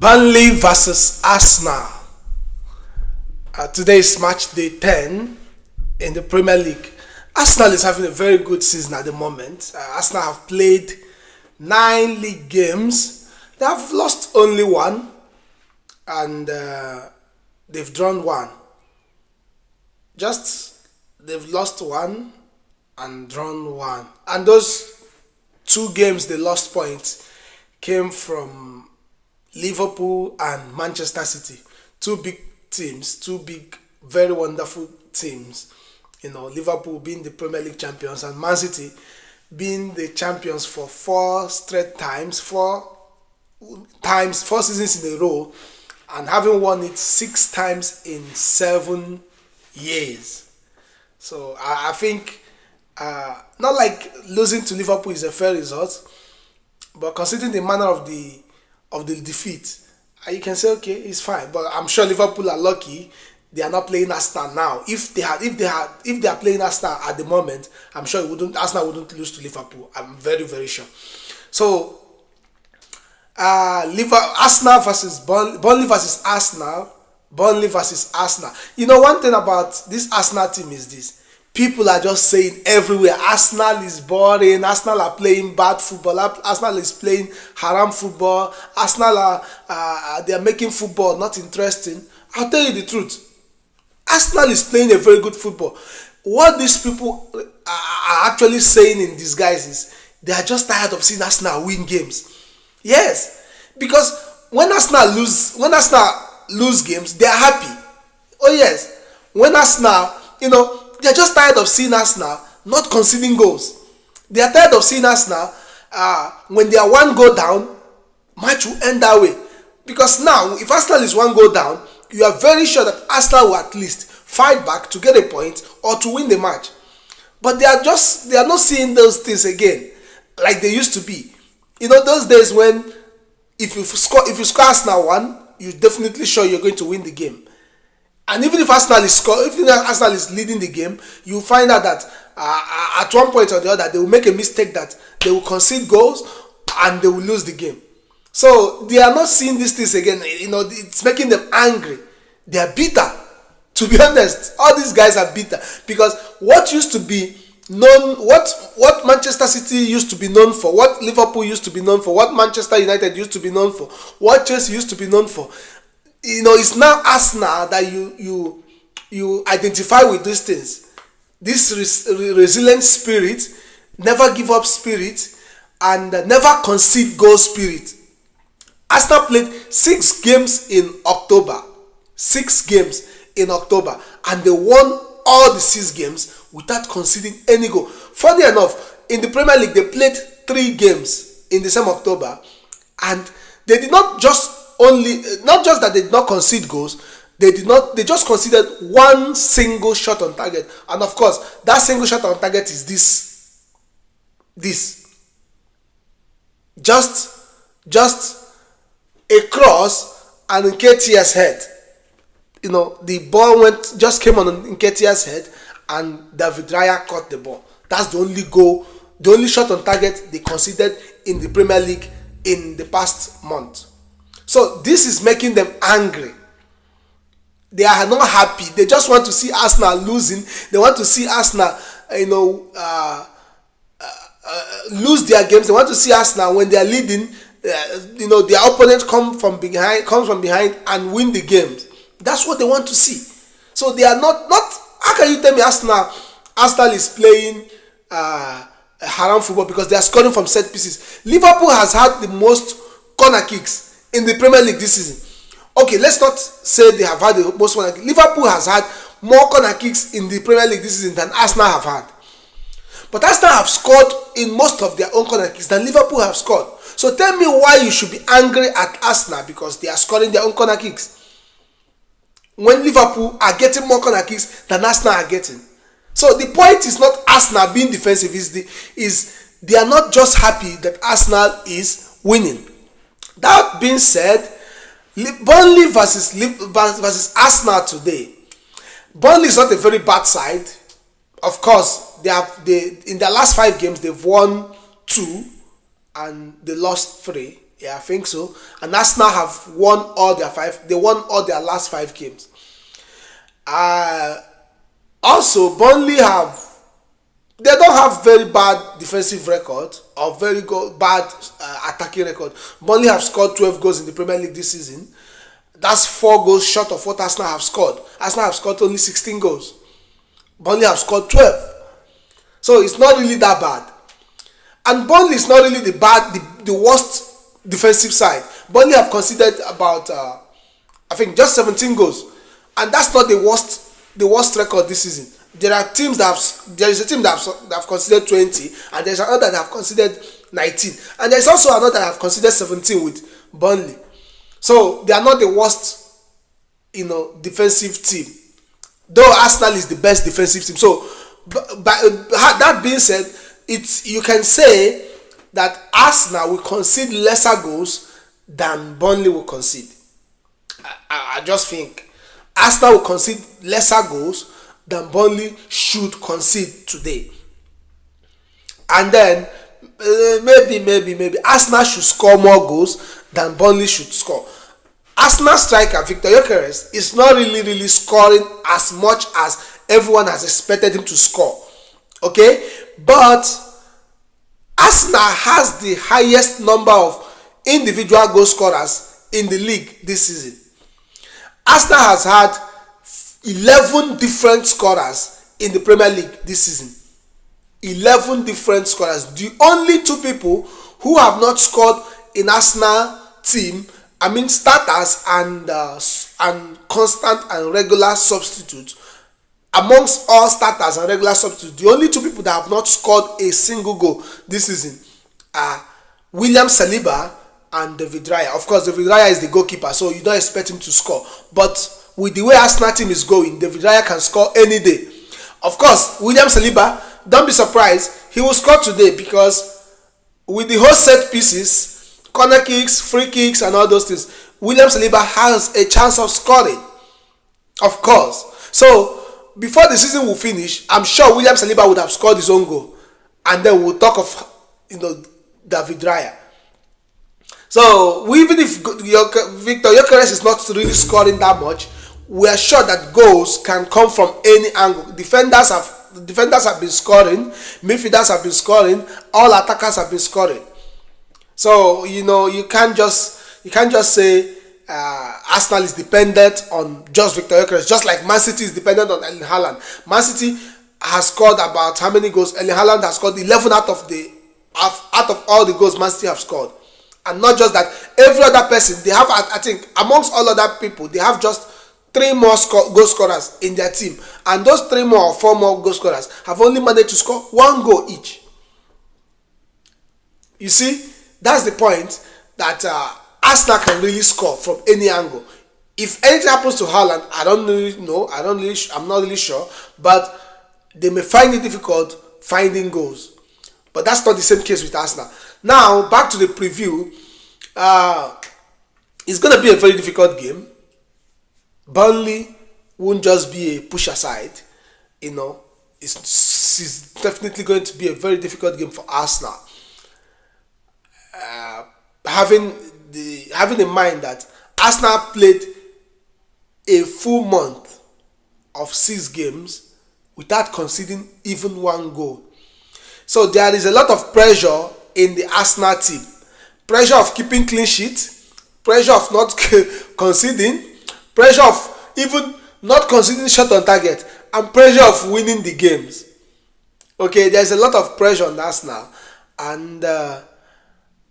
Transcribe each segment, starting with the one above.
Burnley versus Arsenal. Today is match day 10 in the Premier League. Arsenal is having a very good season at the moment. Arsenal have played 9 league games. They have lost only one, and they've drawn one. They've lost one and drawn one. And those 2 games they lost points came from Liverpool and Manchester City. 2 big teams, 2 big, very wonderful teams. Liverpool being the Premier League champions and Man City being the champions for 4 seasons in a row, and having won it 6 times in 7 years. So I think not like losing to Liverpool is a fair result, but considering the manner of the defeat, you can say okay, it's fine. But I'm sure Liverpool are lucky they are not playing Arsenal now. If they are playing Arsenal at the moment, I'm sure Arsenal wouldn't lose to Liverpool. I'm very, very sure. So Arsenal versus Burnley versus Arsenal. Burnley versus Arsenal. One thing about this Arsenal team is this. People are just saying everywhere, Arsenal is boring, Arsenal are playing bad football, Arsenal is playing haram football, Arsenal they are making football not interesting. I'll tell you the truth. Arsenal is playing a very good football. What these people are actually saying in disguise is they are just tired of seeing Arsenal win games. Yes, because when Arsenal lose games, they are happy. Oh yes, when Arsenal, they are just tired of seeing Arsenal not conceding goals. They are tired of seeing Arsenal when they are 1 goal down, match will end that way. Because now, if Arsenal is 1 goal down, you are very sure that Arsenal will at least fight back to get a point or to win the match. But they are not seeing those things again like they used to be. Those days when if you score Arsenal 1, you're definitely sure you're going to win the game. And even if Arsenal is leading the game, you find out that at one point or the other they will make a mistake that they will concede goals and they will lose the game. So they are not seeing these things again. It's making them angry. They are bitter. To be honest, all these guys are bitter because what used to be known, what Manchester City used to be known for, what Liverpool used to be known for, what Manchester United used to be known for, what Chelsea used to be known for, it's now Arsenal that you identify with these things. This resilient spirit, never give up spirit, and never concede goal spirit. Arsenal played 6 games in October. 6 games in October, and they won all the 6 games without conceding any goal. Funny enough, in the Premier League, they played 3 games in the same October, and they did not just that they did not concede goals, they just conceded 1 single shot on target. And of course, that single shot on target is this. Just a cross and Nketiah's head. The ball came on Nketiah's head, and David Raya caught the ball. That's the only goal, the only shot on target they conceded in the Premier League in the past month. So this is making them angry. They are not happy. They just want to see Arsenal losing. They want to see Arsenal, lose their games. They want to see Arsenal when they are leading. Their opponent comes from behind and win the games. That's what they want to see. So they are not. How can you tell me Arsenal is playing haram football because they are scoring from set pieces? Liverpool has had the most corner kicks in the Premier League this season. Okay, let's not say they have had the most corner kicks. Liverpool has had more corner kicks in the Premier League this season than Arsenal have had. But Arsenal have scored in most of their own corner kicks than Liverpool have scored. So tell me why you should be angry at Arsenal because they are scoring their own corner kicks, when Liverpool are getting more corner kicks than Arsenal are getting. So the point is not Arsenal being defensive, is they are not just happy that Arsenal is winning. That being said, Burnley versus Arsenal today. Burnley is not a very bad side. Of course, they in their last 5 games they've won 2 and they lost 3. Yeah, I think so. And Arsenal have won all their five. They won all their last 5 games. Uh, Also, Burnley have, they don't have very bad defensive record or very bad attacking record. Burnley have scored 12 goals in the Premier League this season. That's 4 goals short of what Arsenal have scored. Arsenal have scored only 16 goals. Burnley have scored 12. So it's not really that bad. And Burnley is not really the worst defensive side. Burnley have conceded about, I think, just 17 goals. And that's not the worst record this season. There is a team that have considered 20, and there's another that have considered 19, and there's also another that have considered 17 with Burnley. So they are not the worst, defensive team. Though Arsenal is the best defensive team. So, that being said, you can say that Arsenal will concede lesser goals than Burnley will concede. I just think Arsenal will concede lesser goals than Burnley should concede today. And then maybe Arsenal should score more goals than Burnley should score. Arsenal striker Victor Gyökeres is not really scoring as much as everyone has expected him to score. Okay? But Arsenal has the highest number of individual goal scorers in the league this season. Arsenal has had 11 different scorers in the Premier League this season. 11 different scorers. The only 2 people who have not scored in Arsenal team, starters and constant and regular substitutes. Amongst all starters and regular substitutes, the only 2 people that have not scored a single goal this season are William Saliba and David Raya. Of course, David Raya is the goalkeeper, so you don't expect him to score. But with the way Arsenal team is going, David Raya can score any day. Of course, William Saliba, don't be surprised, he will score today, because with the whole set pieces, corner kicks, free kicks, and all those things, William Saliba has a chance of scoring. Of course. So, before the season will finish, I'm sure William Saliba would have scored his own goal. And then we'll talk of, David Raya. So, even if Victor Gyökeres is not really scoring that much, we are sure that goals can come from any angle. Defenders have been scoring, midfielders have been scoring, all attackers have been scoring. So you can't just say Arsenal is dependent on just Victor Gyökeres, just like Man City is dependent on Erling Haaland. Man City has scored about how many goals? Erling Haaland has scored 11 out of all the goals Man City have scored. And not just that, every other person, they have, I think, amongst all other people, they have just 3 more goal scorers in their team. And those 3 more or 4 more goal scorers have only managed to score 1 goal each. You see, that's the point, that Arsenal can really score from any angle. If anything happens to Haaland, I don't really know. I'm not really sure. But they may find it difficult finding goals. But that's not the same case with Arsenal. Now, back to the preview. It's going to be a very difficult game. Burnley won't just be a push aside. It's definitely going to be a very difficult game for Arsenal. Having in mind that Arsenal played a full month of 6 games without conceding even 1 goal. So there is a lot of pressure in the Arsenal team. Pressure of keeping clean sheet, pressure of not conceding, pressure of even not conceding shot on target, and pressure of winning the games. Okay, there's a lot of pressure on Arsenal, and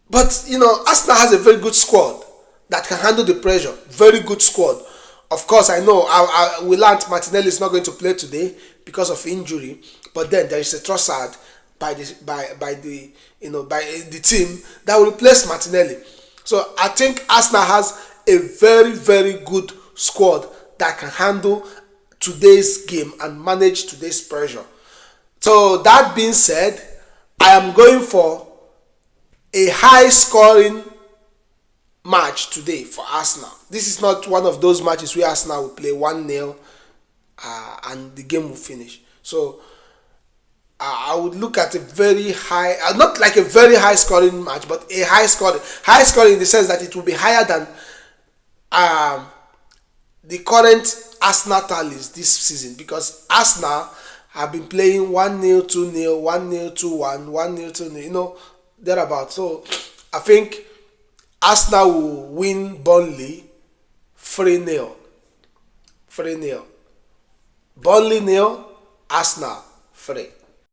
but Arsenal has a very good squad that can handle the pressure. Very good squad. Of course, I know we learned Martinelli is not going to play today because of injury, but then there is a Trossard by the team that will replace Martinelli. So I think Arsenal has a very, very good squad that can handle today's game and manage today's pressure. So that being said, I am going for a high scoring match today for Arsenal. This is not one of those matches where Arsenal will play 1-0 and the game will finish. So I would look at a very high, not like a very high scoring match, but a high scoring in the sense that it will be higher than um, the current Arsenal tallies this season, because Arsenal have been playing 1-0, 2-0, 1-0, 2-1, 1-0, 2-0, thereabout. So I think Arsenal will win Burnley 3-0. 3-0. Burnley nil, Arsenal 3.